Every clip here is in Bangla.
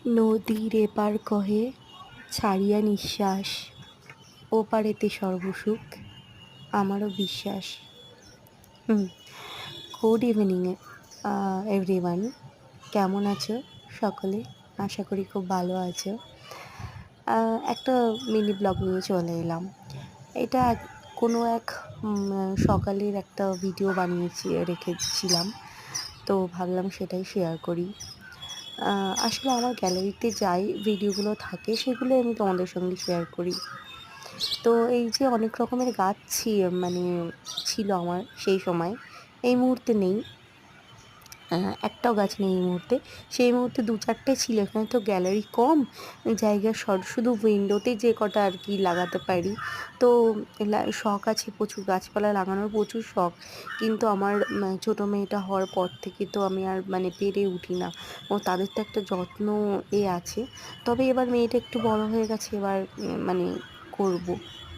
নদীর এপার কহে ছাড়িয়া নিঃশ্বাস, ওপারেতে সর্বসুখ আমারও বিশ্বাস। গুড ইভিনিং এভরিওয়ান, কেমন আছো সকলে? আশা করি খুব ভালো আছো। একটা মিনি ব্লগ নিয়ে চলে এলাম। এটা কোনো এক সকালের একটা ভিডিও বানিয়েছি রেখেছিলাম, তো ভাবলাম সেটাই শেয়ার করি। আসলে আমার গ্যালারিতে যাই ভিডিওগুলো থাকে সেগুলো আমি তোমাদের সঙ্গে শেয়ার করি। তো এই যে অনেক রকমের গাছ মানে ছিল আমার সেই সময়, এই মুহূর্তে নেই। একটাও গাছ নেই এই মুহূর্তে। সেই মুহূর্তে ২-৪টে ছিল, এখানে তো গ্যালারি কম, জায়গা শর্ট, শুধু উইন্ডোতে যে কটা আর কি লাগাতে পারি। তো শখ আছে প্রচুর, গাছপালা লাগানোর প্রচুর শখ, কিন্তু আমার ছোটো মেয়েটা হওয়ার পর থেকে তো আমি আর মানে পেরে উঠি না। ও তাদের তো একটা যত্ন আছে। তবে এবার মেয়েটা একটু বড় হয়ে গেছে, এবার মানে করব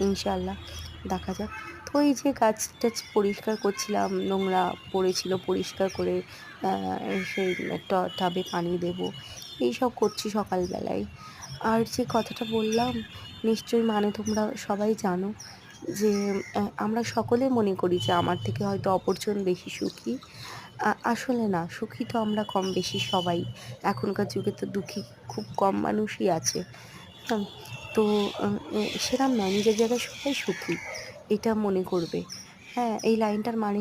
ইনশাল্লাহ, দেখা যাক। তো এই যে গাছ টাছ পরিষ্কার করছিলাম, নোংরা পড়েছিল, পরিষ্কার করে সেই টাবে পানি দেব, এইসব করছি সকালবেলায়। আর যে কথাটা বললাম, নিশ্চয়ই মানে তোমরা সবাই জানো যে আমরা সকলে মনে করি যে আমার থেকে হয়তো অপরজন বেশি সুখী। আসলে না, সুখী তো আমরা কম বেশি সবাই। এখনকার যুগে তো দুঃখী খুব কম মানুষই আছে। হ্যাঁ, তো সেরম নয়, নিজের জায়গায় সবাই সুখী, এটা মনে করবে। হ্যাঁ, এই লাইনটার মানে